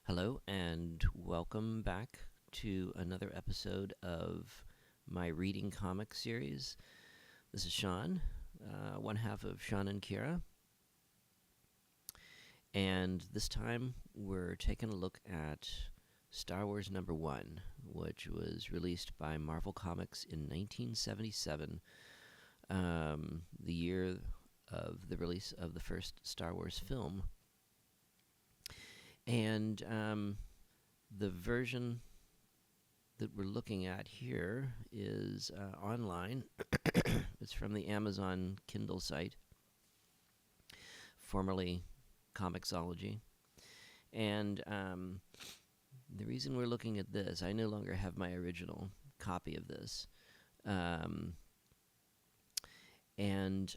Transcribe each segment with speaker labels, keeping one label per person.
Speaker 1: Hello, and welcome back to another episode of my reading comic series. This is Sean, one half of Sean and Kira, and this time we're taking a look at Star Wars #1, which was released by Marvel Comics in 1977, the year of the release of the first Star Wars film. And the version that we're looking at here is online. It's from the Amazon Kindle site, formerly Comixology. And the reason we're looking at this, I no longer have my original copy of this. And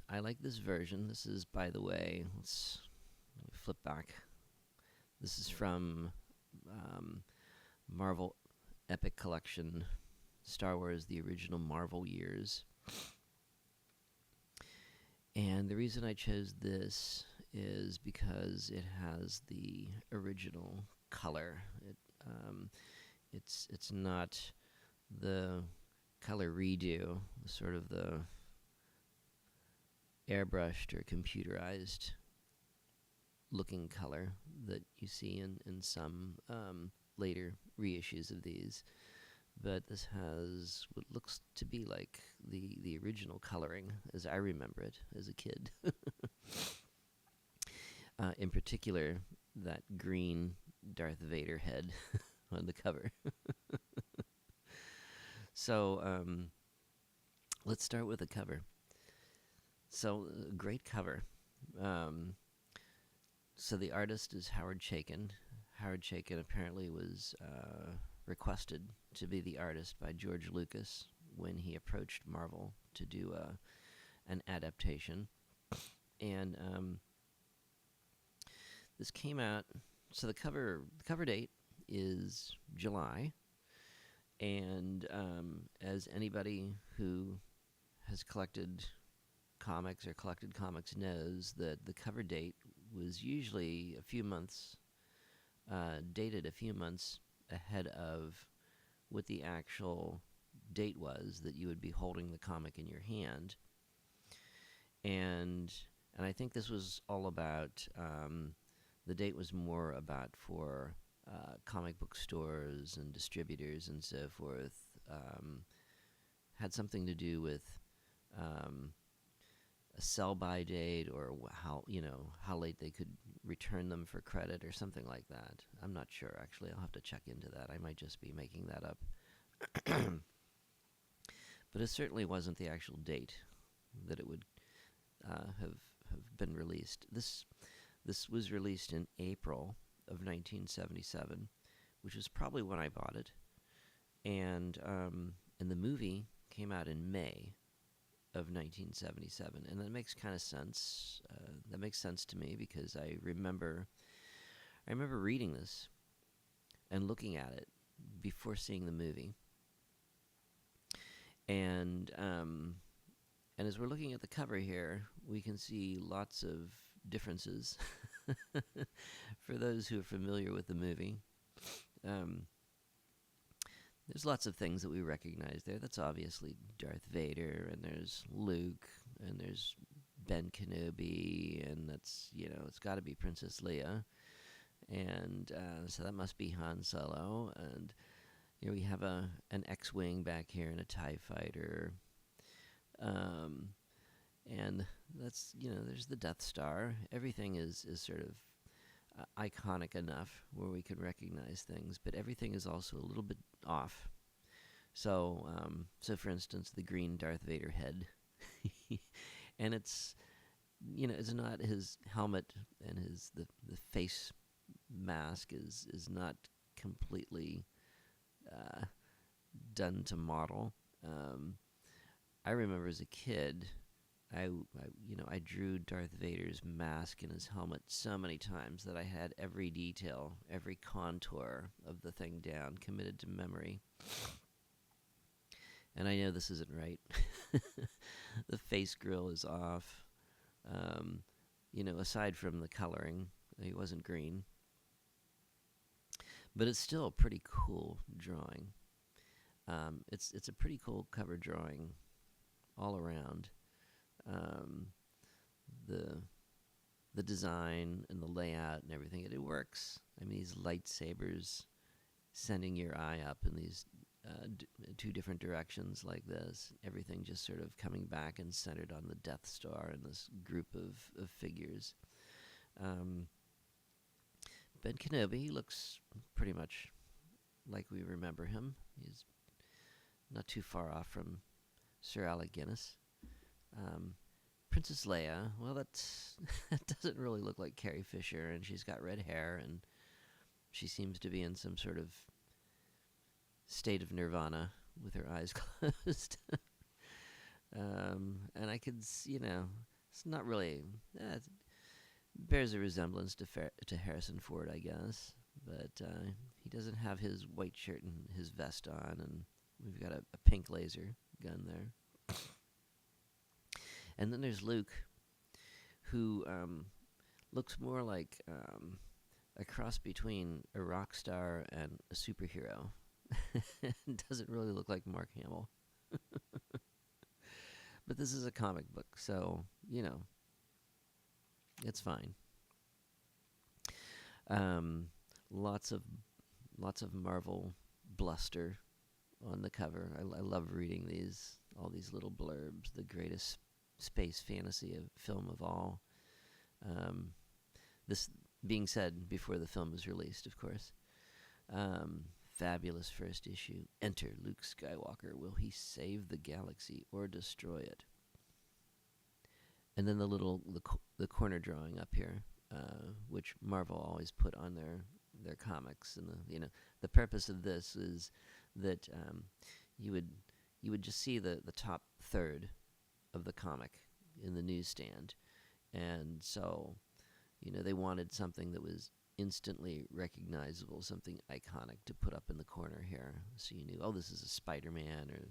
Speaker 1: I like this version. This is, by the way, let me flip back. This is from Marvel Epic Collection, Star Wars, the original Marvel years. And the reason I chose this is because it has the original color. It's not the color redo, sort of the airbrushed or computerized looking color that you see in some later reissues of these. But this has what looks to be like the original coloring as I remember it as a kid. In particular, that green Darth Vader head on the cover. So let's start with the cover. So, great cover. So the artist is Howard Chaykin. Howard Chaykin apparently was requested to be the artist by George Lucas when he approached Marvel to do an adaptation. And this came out, so the cover date is July. And as anybody who has collected comics or collected comics knows, that the cover date was usually a few months, dated a few months ahead of what the actual date was that you would be holding the comic in your hand. And I think this was all about, the date was more about for comic book stores and distributors and so forth. Had something to do with a sell-by date, or how late they could return them for credit or something like that. I'm not sure, actually. I'll have to check into that. I might just be making that up. But it certainly wasn't the actual date that it would have been released. This was released in April of 1977, which is probably when I bought it. And the movie came out in May of 1977, and that makes kind of sense. That makes sense to me because I remember reading this and looking at it before seeing the movie. And as we're looking at the cover here, we can see lots of differences for those who are familiar with the movie. There's lots of things that we recognize there. That's obviously Darth Vader, and there's Luke, and there's Ben Kenobi, and that's, it's got to be Princess Leia. And so that must be Han Solo. And, we have an X-Wing back here and a TIE fighter. And that's, there's the Death Star. Everything is sort of iconic enough where we can recognize things, but everything is also a little bit off. So for instance, the green Darth Vader head, and it's not his helmet, and the face mask is not completely done to model. I remember as a kid, I drew Darth Vader's mask and his helmet so many times that I had every detail, every contour of the thing down, committed to memory. And I know this isn't right. The face grill is off. Aside from the coloring, he wasn't green. but it's still a pretty cool drawing. It's a pretty cool cover drawing all around. Um, the the design and the layout and everything, it works. I mean, these lightsabers sending your eye up in these two different directions like this, everything just sort of coming back and centered on the Death Star and this group of figures. Um, Ben Kenobi, he looks pretty much like we remember him. He's not too far off from Sir Alec Guinness. Princess Leia, well, that doesn't really look like Carrie Fisher, and she's got red hair, and she seems to be in some sort of state of nirvana with her eyes closed. And I could, it's not really, it bears a resemblance to Harrison Ford, I guess, but he doesn't have his white shirt and his vest on, and we've got a pink laser gun there. And then there's Luke, who looks more like a cross between a rock star and a superhero. Doesn't really look like Mark Hamill. But this is a comic book, so, it's fine. Lots of Marvel bluster on the cover. I love reading all these little blurbs. The greatest space fantasy film of all. This being said before the film was released, of course. Fabulous first issue. Enter Luke Skywalker. Will he save the galaxy or destroy it? And then the corner drawing up here, which Marvel always put on their comics, and the purpose of this is that you would just see the top third of the comic in the newsstand, and so they wanted something that was instantly recognizable, something iconic to put up in the corner here, so you knew, oh, this is a Spider-Man, or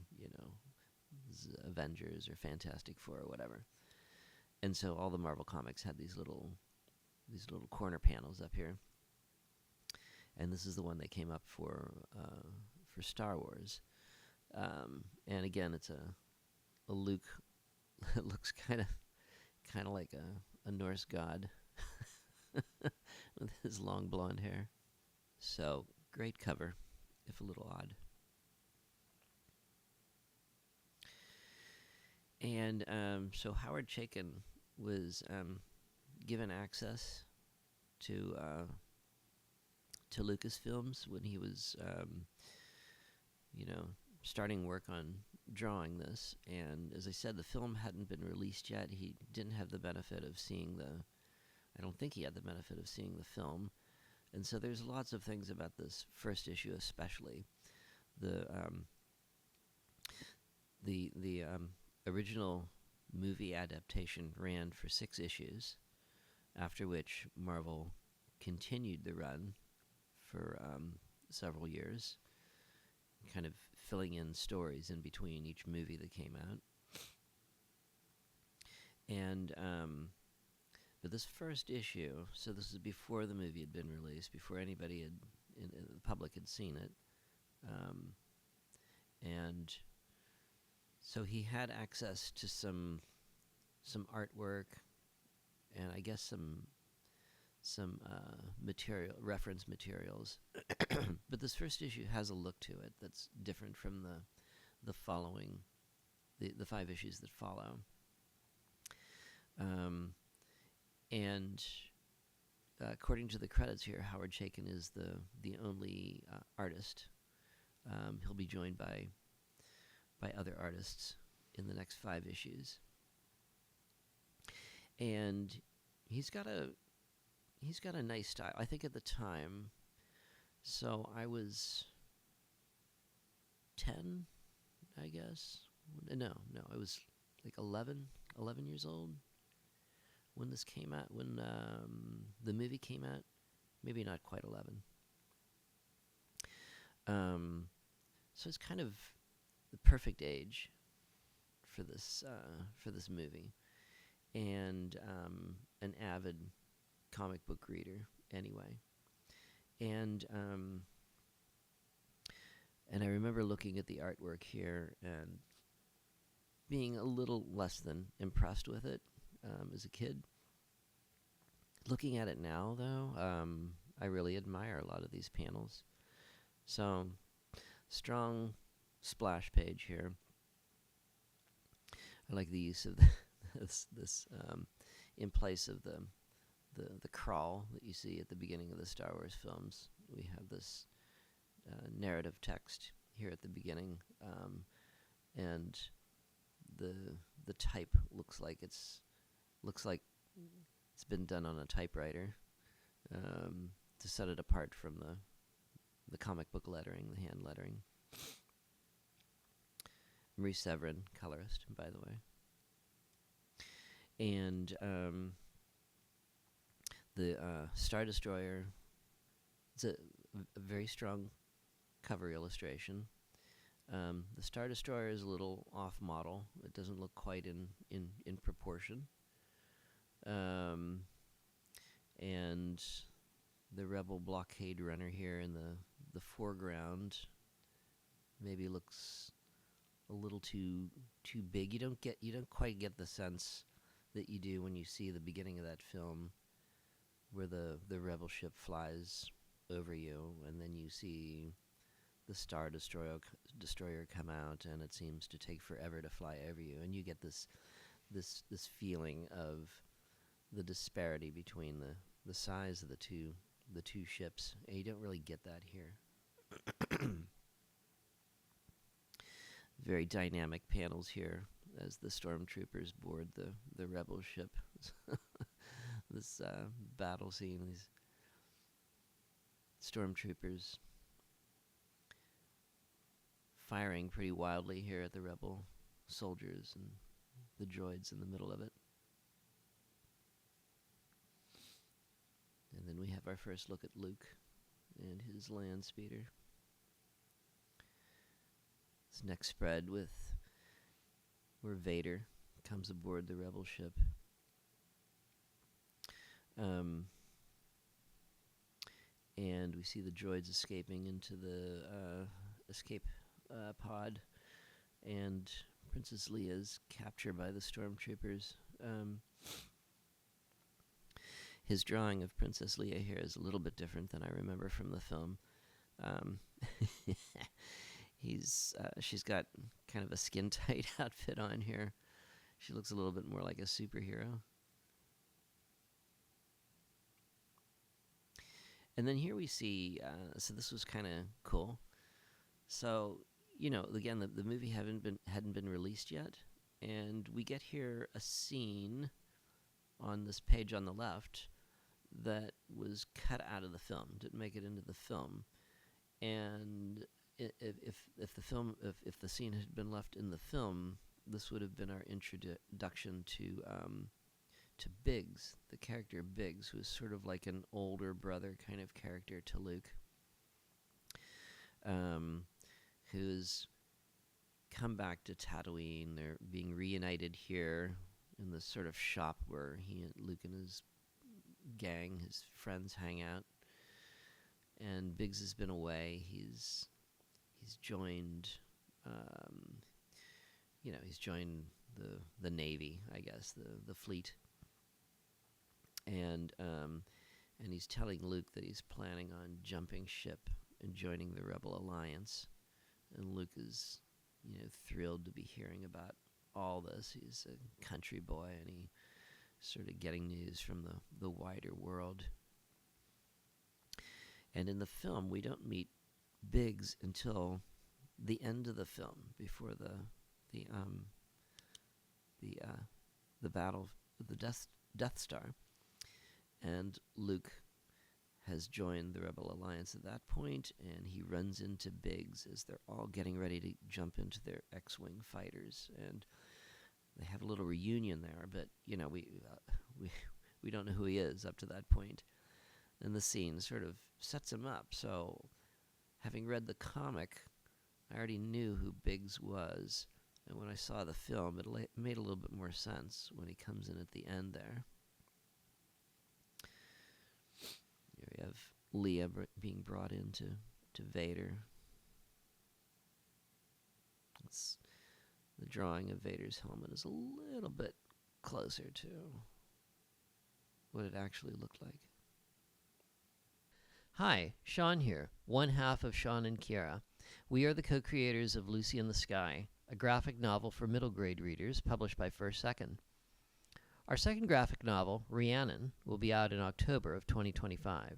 Speaker 1: this is Avengers or Fantastic Four or whatever. And so all the Marvel comics had these little corner panels up here, and this is the one they came up for Star Wars. And again, it's a Luke that looks kind of like a Norse god with his long blonde hair. So great cover, if a little odd. And so Howard Chaykin was given access to Lucasfilms when he was, starting work on drawing this. And as I said, the film hadn't been released yet. He didn't have the benefit of seeing I don't think he had the benefit of seeing the film. And so there's lots of things about this first issue, especially the original movie adaptation ran for 6 issues, after which Marvel continued the run for several years, kind of filling in stories in between each movie that came out. And but this first issue, so this is before the movie had been released, before anybody in the public had seen it, and so he had access to some artwork, and I guess some reference materials. But this first issue has a look to it that's different from the following, the 5 issues that follow. And according to the credits here, Howard Chaykin is the only artist. He'll be joined by other artists in the next 5 issues. And he's got a nice style. I think at the time, so I was 10, I guess. No, I was like 11 years old when this came out, when the movie came out. Maybe not quite 11. So it's kind of the perfect age for this movie, and an avid comic book reader anyway. And I remember looking at the artwork here and being a little less than impressed with it as a kid. Looking at it now, though, I really admire a lot of these panels. So, strong splash page here. I like the use of this in place of the crawl that you see at the beginning of the Star Wars films. We have this narrative text here at the beginning, and the type looks like it's been done on a typewriter to set it apart from the comic book lettering, the hand lettering. Marie Severin, colorist, by the way. And the Star Destroyer, it's a very strong cover illustration. The Star Destroyer is a little off model. It doesn't look quite in proportion. And the Rebel blockade runner here in the foreground maybe looks a little too big. You don't quite get the sense that you do when you see the beginning of that film, where the Rebel ship flies over you, and then you see the Star Destroyer come out, and it seems to take forever to fly over you, and you get this feeling of the disparity between the size of the two ships, and you don't really get that here. Very dynamic panels here as the stormtroopers board the Rebel ship. This battle scene, these stormtroopers firing pretty wildly here at the Rebel soldiers and the droids in the middle of it. And then we have our first look at Luke and his land speeder. This next spread where Vader comes aboard the Rebel ship. And we see the droids escaping into the escape pod, and Princess Leia's captured by the stormtroopers. His drawing of Princess Leia here is a little bit different than I remember from the film. She's got kind of a skin-tight outfit on here. She looks a little bit more like a superhero. And then here we see, so this was kind of cool. So, again, the movie hadn't been released yet, and we get here a scene on this page on the left that was cut out of the film, didn't make it into the film. And if the scene had been left in the film, this would have been our introduction to Biggs, the character Biggs, who is sort of like an older brother kind of character to Luke, who's come back to Tatooine. They're being reunited here in this sort of shop where Luke and his gang, his friends, hang out. And Biggs has been away. He's joined, he's joined the Navy, I guess, the fleet. And he's telling Luke that he's planning on jumping ship and joining the Rebel Alliance. And Luke is, thrilled to be hearing about all this. He's a country boy, and he's sort of getting news from the wider world. And in the film, we don't meet Biggs until the end of the film, before the battle of the Death Star. And Luke has joined the Rebel Alliance at that point, and he runs into Biggs as they're all getting ready to jump into their X-Wing fighters, and they have a little reunion there. But we don't know who he is up to that point, and the scene sort of sets him up. So, having read the comic, I already knew who Biggs was, and when I saw the film, it made a little bit more sense when he comes in at the end there. Here we have Leah being brought into Vader. The drawing of Vader's helmet is a little bit closer to what it actually looked like. Hi, Sean here, one half of Sean and Kiara. We are the co-creators of Lucy in the Sky, a graphic novel for middle grade readers published by First Second. Our second graphic novel, Rhiannon, will be out in October of 2025.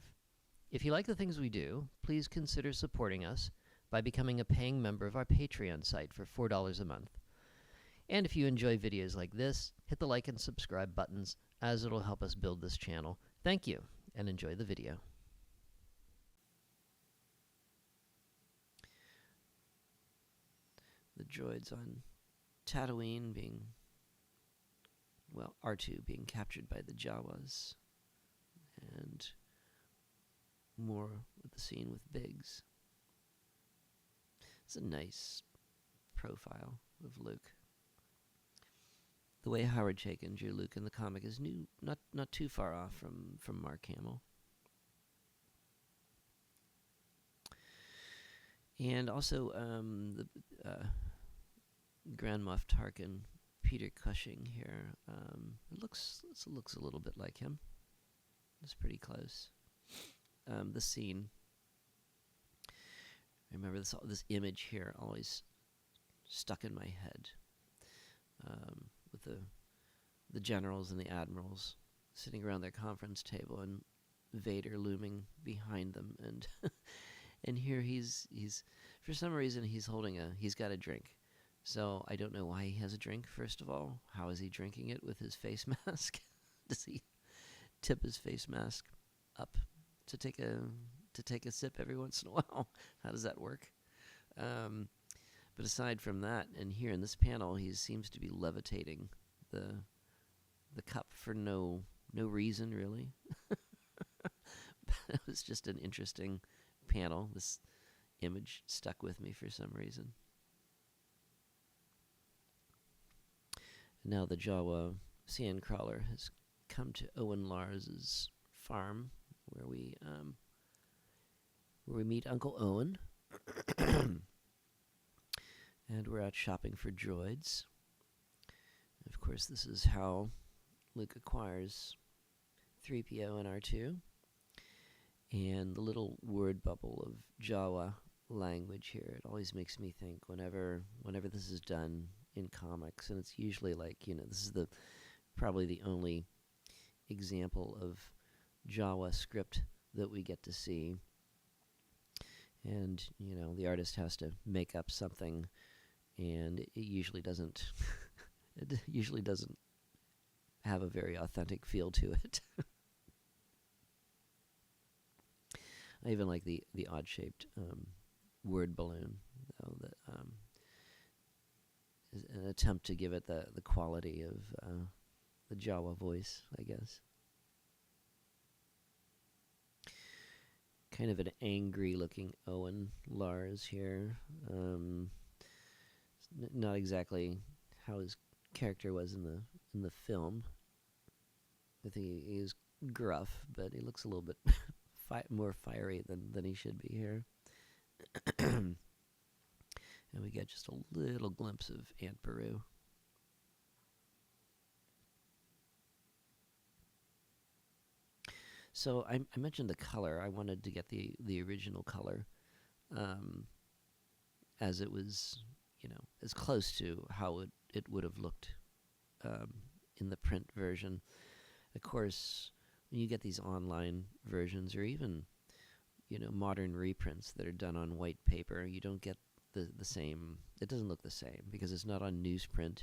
Speaker 1: If you like the things we do, please consider supporting us by becoming a paying member of our Patreon site for $4 a month. And if you enjoy videos like this, hit the like and subscribe buttons, as it'll help us build this channel. Thank you, and enjoy the video. The droids on Tatooine being, well, R2 being captured by the Jawas, and more with the scene with Biggs. It's a nice profile of Luke. The way Howard Chaykin drew Luke in the comic is not too far off from Mark Hamill. And also the Grand Moff Tarkin, Peter Cushing here. It looks a little bit like him. It's pretty close. The scene. I remember this image here always stuck in my head, with the generals and the admirals sitting around their conference table and Vader looming behind them, and and here he's for some reason he's got a drink. So I don't know why he has a drink. First of all, how is he drinking it with his face mask? Does he tip his face mask up to take a sip every once in a while? How does that work? But aside from that, and here in this panel, he seems to be levitating the cup for no reason, really. It was just an interesting panel. This image stuck with me for some reason. Now the Jawa sandcrawler has come to Owen Lars's farm, where we meet Uncle Owen. And we're out shopping for droids. Of course, this is how Luke acquires 3PO and R2. And the little word bubble of Jawa language here, it always makes me think whenever this is done in comics, and it's usually like, this is probably the only example of Jawa script that we get to see. And, the artist has to make up something, and it usually doesn't have a very authentic feel to it. I even like the odd-shaped word balloon, though, that is an attempt to give it the quality of the Jawa voice, I guess. Kind of an angry-looking Owen Lars here. Not exactly how his character was in the film. I think he is gruff, but he looks a little bit more fiery than he should be here. And we get just a little glimpse of Aunt Beru. So I mentioned the color. I wanted to get the original color, as it was, as close to how it would have looked in the print version. Of course, when you get these online versions, or even, modern reprints that are done on white paper, you don't get the same. It doesn't look the same because it's not on newsprint.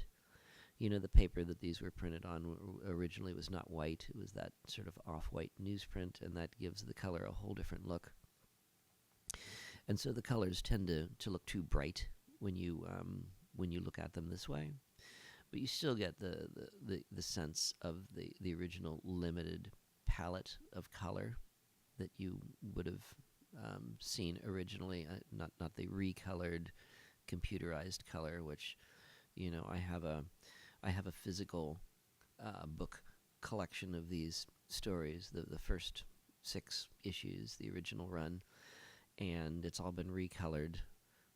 Speaker 1: The paper that these were printed on originally was not white. It was that sort of off-white newsprint, and that gives the color a whole different look. And so the colors tend to look too bright when you look at them this way. But you still get the sense of the original limited palette of color that you would have seen originally, not the recolored computerized color, which I have a physical book collection of these stories. The first 6 issues, the original run, and it's all been recolored,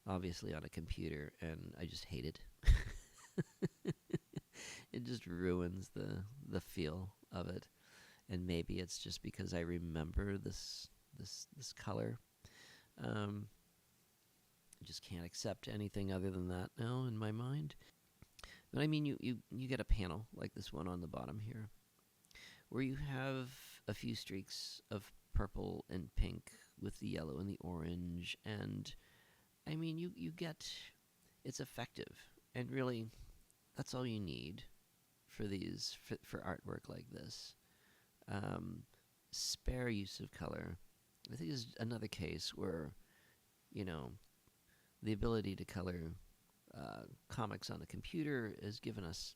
Speaker 1: obviously on a computer, and I just hate it. It just ruins the feel of it, and maybe it's just because I remember this color. I just can't accept anything other than that now in my mind. But I mean, you get a panel like this one on the bottom here, where you have a few streaks of purple and pink with the yellow and the orange, and I mean, you get, it's effective, and really, that's all you need for these for artwork like this. Spare use of color, I think, is another case where, you know, the ability to color comics on a computer has given us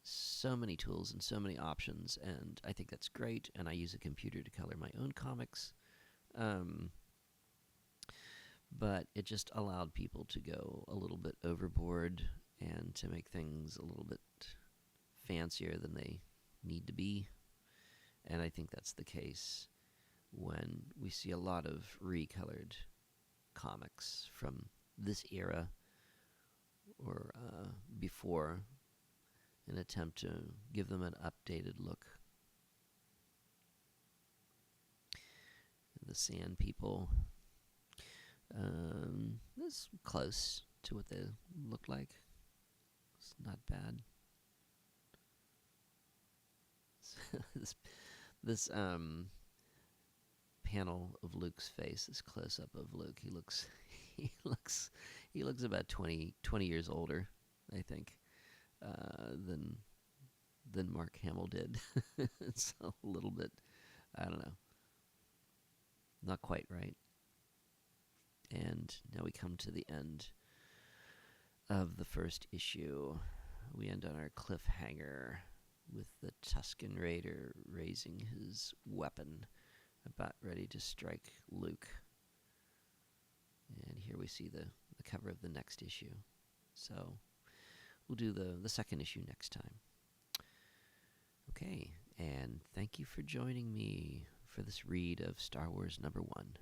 Speaker 1: so many tools and so many options, and I think that's great, and I use a computer to color my own comics. But it just allowed people to go a little bit overboard and to make things a little bit fancier than they need to be. And I think that's the case when we see a lot of recolored comics from this era or before, an attempt to give them an updated look. The Sand People. This is close to what they look like. It's not bad. this panel of Luke's face, this close up of Luke, he looks about 20 years older, I think, than Mark Hamill did. It's a little bit, I don't know, not quite right. And now we come to the end of the first issue. We end on our cliffhanger with the Tusken Raider raising his weapon, about ready to strike Luke. And here we see the cover of the next issue. So we'll do the second issue next time. Okay, and thank you for joining me for this read of Star Wars #1.